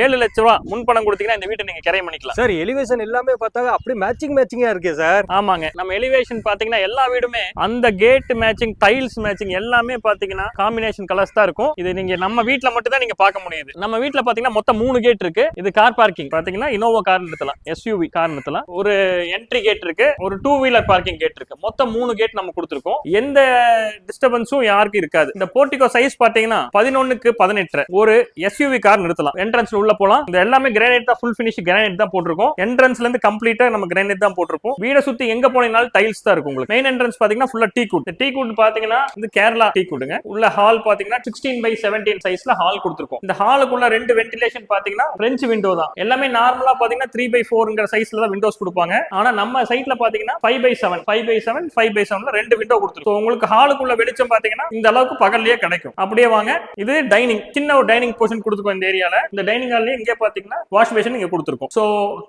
7 லட்ச ரூபா முன்பணம் கொடுத்தீங்கன்னா இந்த வீட்டை நீங்க கிரையம் பண்ணிக்கலாம் சார். எலிவேஷன் எல்லாமே பார்த்தா அப்படியே மேட்சிங்கா இருக்கு சார். ஆமாங்க, நம்ம எலிவேஷன் பாத்தீங்கன்னா எல்லா வீடுமே அந்த கேட் மேட்சிங், டைல்ஸ் மேட்சிங் எல்லாமே பாத்தீங்கன்னா காம்பினேஷன் கலர்ஸ் தான் இருக்கும். இது நீங்க நம்ம வீட்ல மட்டும் தான் நீங்க பார்க்க முடியுது. நம்ம வீட்ல பாத்தீங்கன்னா மொத்தம் 3 கேட் இருக்கு. இது கார் பார்க்கிங் பாத்தீங்கன்னா இனோவா கார் நிறுத்தலாம், எஸ்யூவி கார் நிறுத்தலாம். ஒரு என்ட்ரி கேட் இருக்கு, ஒரு 2 வீலர் பார்க்கிங் கேட் இருக்கு. மொத்தம் 3 கேட் நம்ம கொடுத்துருக்கோம். எந்த டிஸ்டர்பன்ஸும் யாருக்கும் இருக்காது. இந்த போர்டிகோ சைஸ் பாத்தீங்கன்னா 11x18 ஒரு எஸ்யூவி கார் நிறுத்தலாம். என்ட்ரன்ஸ்ல உள்ள போலாம். இந்த எல்லாமே கிரானைட் தான், ஃபுல் ஃபினிஷ் கிரானைட் தான் போட்டிருக்கோம். என்ட்ரன்ஸ்ல இருந்து கம்ப்ளீட்டா நம்ம கிரானைட் தான் போட்டிருக்கோம். வீட சுத்தி எங்க போனீங்கனாலும் டைல்ஸ் தான் இருக்கும். உங்களுக்கு மெயின் என்ட்ரன்ஸ் பாத்தீங்கன்னா ஃபுல்லா டீக்வுட். டீக்வுட் பாத்தீங்கன்னா இந்த கேரளா டீக்வுட்ங்க. உள்ள ஹால் பாத்தீங்கன்னா 16x17 சைஸ்ல ஹால் கொடுத்துருக்கோம். இந்த ஹாலுக்குள்ள 2 வென்டிலேஷன் பாத்தீங்கன்னா பிரெஞ்சு விண்டோ தான். எல்லாமே நார்மலா பாத்தீங்கன்னா 3x4ங்கிற சைஸ்ல தான் விண்டோஸ் கொடுப்பாங்க. ஆனா நம்ம சைட்ல பாத்தீங்கன்னா 5x7 5x7 2 விண்டோ கொடுத்துருக்கோம். உங்களுக்கு ஹாலுக்குள்ள வெளிச்சம் பாத்தீங்கன்னா இந்த அளவுக்கு பகல்லையே கிடைக்கும். அப்படியே வாங்க, இது டைனிங், சின்ன ஒரு டைனிங் போர்ஷன் கொடுத்துருக்கோம் இந்த ஏரியால. இந்த டைனிங் ஹால்ல இங்க பாத்தீங்கன்னா வாஷ் பேஷன் இங்க கொடுத்துருக்கோம். சோ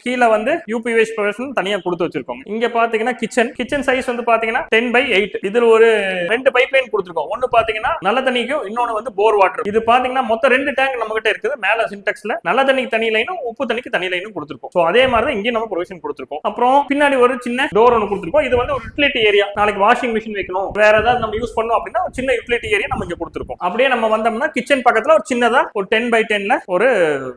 கீழ வந்து யூபி வேஸ்ட் பேஷன் தனியா கொடுத்து வச்சிருக்கோம். இங்க பாத்தீங்கன்னா கிச்சன் சைஸ் வந்து பாத்தீங்கன்னா 10x8. இதுல ஒரு 2 பைப் லைன் கொடுத்துருக்கோம். ஒன்னு பாத்தீங்கன்னா நல்ல தண்ணிக்கும், இன்னொன்னு வந்து போர் வாட்டர். இது பாத்தீங்கன்னா மொத்தம் 2 டேங்க் நம்ம கிட்ட இருக்குது. மேல சின்டெக்ஸ்ல நல்ல தண்ணிக்கு தனி லைனும், உப்பு தண்ணிக்கு தனி லைனும் கொடுத்துருக்கோம். சோ அதே மாதிரி தான் இங்க நம்ம ப்ரொவிஷன் கொடுத்துருக்கோம். அப்புறம் பின்னாடி ஒரு சின்ன டோர் ஒன்னு கொடுத்துருக்கோம். இது வந்து ஒரு யூட்டிலிட்டி ஏரியா. நாளைக்கு வாஷிங் மிஷின் வைக்கணும், வேற ஏதாவது நம்ம யூஸ் பண்ணோம் அப்படின்னா ஒரு சின்ன யூட்டிலிட்டி ஏரியா நம்ம இங்க கொடுத்துருக்கோம். அப்படியே நம்ம வந்தோம்னா கிச்சன் பக்கத்துல ஒரு சின்னதா ஒரு 10x10ல ஒரு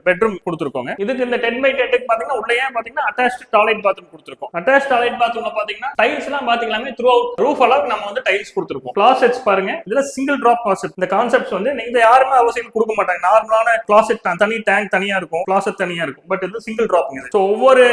பெட்ரூம் கொடுத்துருக்கோங்க. இதுக்கு இந்த 10x10க்கு பாத்தீங்கன்னா உள்ளே பாத்தீங்கன்னா அட்டாச்ட் டாய்லெட் பாத்ரூம் கொடுத்துருக்கோம். அட்டாச்ட் டாய்லெட் பாத்ரூம்ல பாத்தீங்கன்னா டைல்ஸ் எல்லாம் பாத்தீங்கன்னா த்ரூ அவுட் ரூஃப் அளவுக்கு நம்ம வந்து டைல்ஸ் கொடுத்துருக்கோம். கிளாசெட்ஸ் பாருங்க, இதுல சிங்கிள் டிராப் கிளாசெட். இந்த கான்செப்ட்ஸ் வந்து நீங்க யாருமே அவசியம் கொடுக்க மாட்டாங்க. நார்மலான கிளாசெட் தனி டேங்க் தனியா இருக்கும், கிளாசெட் தனியா இருக்கும். பட் இது சிங்கிள் டிராப். சோ ஒவ்வொரு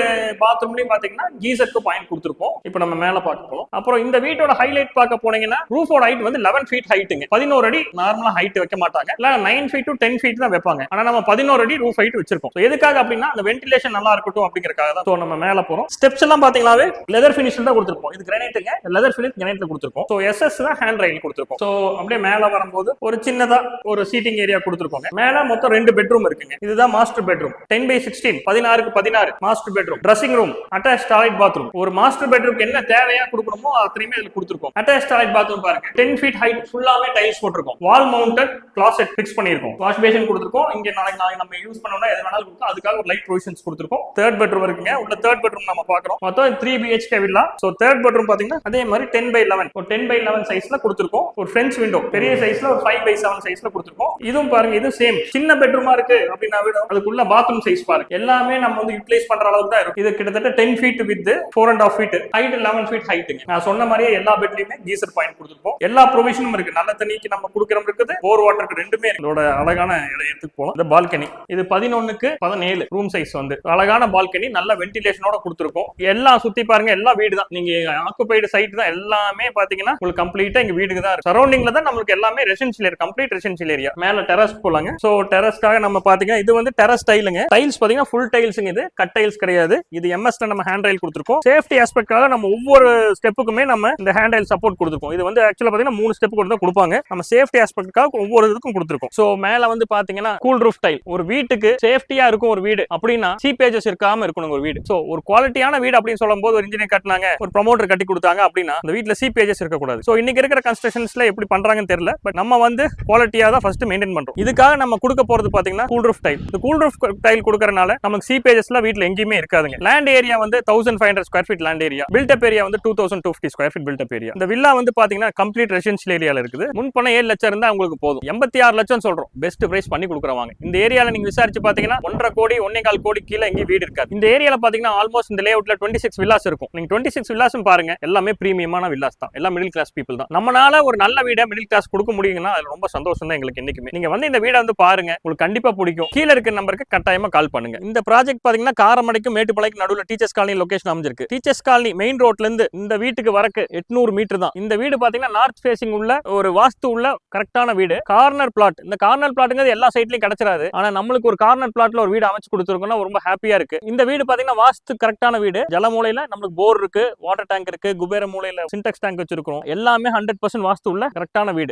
பாத்ரூம்லயும் பாத்தீங்கன்னா கீசருக்கு பாயிண்ட் கொடுத்துருக்கோம். இப்போ நம்ம மேல பார்க்க போறோம். அப்புறம் இந்த வீட்டோட ஹைலைட் பார்க்க போனீங்கன்னா ரூஃபோட ஹைட் வந்து 11 ஃபீட் ஹைட்டுங்க. 11 அடி நார்மலா ஹைட் வைக்க மாட்டாங்க. இல்ல 9 ஃபீட் டு 10 ஃபீட் தான் வைப்பாங்க. ஆனா நம்ம 11 அடி ரூஃப் ஹைட் வச்சிருக்கோம். எதுக்காக அப்படின்னா அந்த வென்டிலேஷன் நல்லா இருக்கட்டும் அப்படிங்கறதுக்காக தான். சோ நம்ம மேல போறோம். ஸ்டெப்ஸ் எல்லாம் பாத்தீங்கன்னாவே லெதர் ஃபினிஷ்ல தான் கொடுத்திருப்போம். இது கிரானைட்டுங்க, லெதர் ஃபினிஷ் கிரானைட்ல கொடுத்திருக்கோம். சோ எஸ்எஸ் தான் ஹேண்ட் ரைல் கொடுத்திருக்கோம். சோ அப்படியே மேல வரும்போது ஒரு சின்னதா ஒரு சீட்டிங் ஏரியா கொடுத்திருக்கோங்க. மேல மொத்தம் 2 பெட்ரூம் இருக்குங்க. இதுதான் master bedroom. 10x16 16x16 master bedroom. Dressing room, attach toilet bathroom. ஒரு மாஸ்டர் பெட்ரூம்க்கு என்ன தேவையா கொடுக்கணுமோ அத்தனையுமே இதுல கொடுத்திருக்கோம். அட்டாச் டாய்லெட் பாத்ரூம் பாருங்க, 10 ஃபீட் ஹைட் ஃபுல்லாவே டைல்ஸ் போட்டிருக்கோம். வால் மவுண்டட் கிளாசெட் ஃபிக்ஸ் பண்ணிருக்கோம். வாஷ் பேஷன் கொடுத்திருக்கோம். இங்க நாளைக்கு நம்ம யூஸ் பண்ணோம்னா எது வேணாலும் கொடுக்கும். அதுக்காக ஒரு லைட் ப்ரொவிஷன்ஸ் கொடுத்திருக்கோம். தேர்ட் பெட்ரூம் இருக்குங்க. உள்ள தேர்ட் பெட்ரூம் நம்ம பார்க்கறோம். மொத்தம் 3 BHK villa. So third bedroom பாத்தீங்கன்னா அதே மாதிரி 10x11 ஒரு 10x11 சைஸ்ல கொடுத்திருக்கோம். ஒரு ஃப்ரெஞ்ச் விண்டோ பெரிய சைஸ்ல ஒரு 5x7 சைஸ்ல கொடுத்திருக்கோம். இதுவும் பாருங்க, இது சேம் சின்ன பெட்ரூமா இருக்கு அப்படின்னா விட அதுக்குள்ள பாத்ரூம் சைஸ் பாருங்க எல்லாமே நம்ம வந்து யூட்டிலைஸ் பண்ற அளவுக்கு தான் இருக்கும். இது கிட்டத்தட்ட 10 feet with 4.5 feet height, 11 feet ஹைட்டுங்க. நான் சொன்ன மாதிரியே எல்லா பெட்லயுமே கீசர் பாயிண்ட் கொடுத்திருப்போம். எல்லா ப்ரொவிஷனும் இருக்கு. நல்ல தண்ணிக்கு நம்ம குடுக்கறோம் இருக்குது, போர் வாட்டருக்கு ரெண்டுமே. இதோட அழகான இடத்துக்கு போலாம். இந்த பால்கனி இது 11x17 ரூம் சைஸ் வந்து அழகான பால்கனி, நல்ல வென்டிலேஷனோட கொடுத்திருக்கோம். எல்லாம் சுத்தி பாருங்க, எல்லா வீடு தான். நீங்க ஆக்குபைடு சைட் தான் எல்லாமே பாத்தீங்கன்னா உங்களுக்கு கம்ப்ளீட்டா இங்க வீடுக்கு தான் இருக்கு. சரௌண்டிங்ல தான் நமக்கு எல்லாமே residential area, complete residential area. மேல டெரஸ் போலாங்க. சோ டெரஸ்க்காக நம்ம பாத்தீங்கன்னா இது வந்து டெரஸ் டைலுங்க. டைல்ஸ் பாத்தீங்கன்னா ஃபுல் டைல்ஸ்ங்க. இது கட் டைல்ஸ் கிடையாது. இது எம்எஸ்ல நம்ம ஹேண்ட் ரைல் கொடுத்திருக்கோம். சேஃப்டி ஆஸ்பெக்ட்காக நம்ம ஒவ்வொரு ஸ்டெப்புக்குமே நம்ம இந்த ஹேண்ட் ரைல் சப்போர்ட் கொடுத்திருக்கோம். இது வந்து ஆக்சுவலா பாத்தீங்கன்னா 3 ஸ்டெப் கூட தான் கொடுப்பாங்க. நம்ம சேஃப்டி ஆஸ்பெக்ட்காக ஒவ்வொரு இதுக்கும் கொடுத்திருக்கோம். சோ மேல வந்து பாத்தீங்கன்னா கூல் ரூஃப் டைல். ஒரு வீட்டுக்கு சேஃப்டியா இருக்கும் ஒரு வீடு அப்படின்னா சீப்பேஜஸ் இருக்காம இருக்கணும் ஒரு வீடு. சோ ஒரு குவாலிட்டியான வீடு அப்படின்னு சொல்லும்போது ஒரு இன்ஜினியர் கட்டினாங்க, ஒரு ப்ரொமோட்டர் கட்டி கொடுத்தாங்க அப்படின்னா அந்த வீட்டுல சீப்பேஜஸ் இருக்க கூடாது. சோ இன்னைக்கு இருக்கிற கன்ஸ்ட்ரக்ஷன்ஸ்ல எப்படி பண்றாங்கன்னு தெரியல. பட் நம்ம வந்து குவாலிட்டியா தான் ஃபர்ஸ்ட் மெயின்டைன் பண்றோம். இதுக்காக நம்ம கொடுக்க போறது பாத்தீங்கன்னா கூல் ரூஃப் டைல். இந்த கூல் ரூஃப் டைல் கொடுக்கறனால நமக்கு சீப்பேஜஸ்ல வீட்டுல எங்கேயுமே இருக்காதுங்க. லேண்ட் ஏரியா வந்து 1500 square feet land area. Built up area வந்து 2250 ஸ்கொயர் ஃபீட் பில்டப் ஏரியா. இந்த வில்லா வந்து பாத்தீங்கன்னா கம்ப்ளீட் ரெசிடென்ஷியல் ஏரியால இருக்குது. முன்பணம் 7 லட்சம் இருந்தா உங்களுக்கு போதும். 86 லட்சம் சொல்றோம். பெஸ்ட் பிரைஸ் பண்ணி கொடுக்குறவாங்க. இந்த ஏரியால நீங்க விசாரிச்சு பாத்தீங்கன்னா 1.5 கோடி 1.25 கோடி கீழே எங்கேயும் வீடு இருக்காது. இந்த ஏரியால பாத்தீங்கன்னா ஆல்மோஸ்ட் இந்த லேஅவுட்ல 26 வில்லாஸ் இருக்கும். நீங்க 26 வில்லாஸும் பாருங்க, எல்லாமே பிரீமியமான வில்லாஸ் தான். எல்லாம் மிடில் கிளாஸ் பீப்புள் தான். நம்மளால ஒரு நல்ல வீடை மிடில் கிளாஸ் கொடுக்க முடியுங்கன்னா அது ரொம்ப சந்தோஷம் தான் எங்களுக்கு என்னைக்குமே. நீங்க வந்து இந்த வீடை வந்து பாருங்க, உங்களுக்கு கண்டிப்பா பிடிக்கும். கீழே இருக்க நம்பருக்கு கட்டாயமா கால் பண்ணுங்க. இந்த ப்ராஜெக்ட் பாத்தீங்கன்னா காரமடைக்கும் மேட்டுப்பாளையக்கும் நடுவுல டீச்சர்ஸ் காலனி லொகேஷன் அமைஞ்சிருக்கு. டீச்சர்ஸ் காலனி மெயின் ரோட்ல இருந்து இந்த வீட்டுக்கு வரக்கு 800 மீட்டர் தான். இந்த வீடு பாத்தீங்கன்னா நார்த் ஃபேசிங் உள்ள ஒரு வாஸ்து உள்ள கரெக்டான வீடு. Corner plot. இந்த கார்னர் பிளாட்ங்கிறது எல்லா சைட்லயும் கிடைச்சிராது. ஆனா நம்மளுக்கு ஒரு கார்னர் பிளாட்ல ஒரு வீடு அமைச்சு கொடுத்துருக்கோம்னா ரொம்ப ஹாப்பியா இருக்கு. இந்த வீடு பாத்தீங்கன்னா வாஸ்து கரெக்டான வீடு. ஜல மூலையில நமக்கு போர் இருக்கு, வாட்டர் டேங்க் இருக்கு, குபேர மூலையில சின்டெக்ஸ் டேங்க் வச்சிருக்கோம். எல்லாமே 100% வாஸ்து உள்ள கரெக்டான வீடு.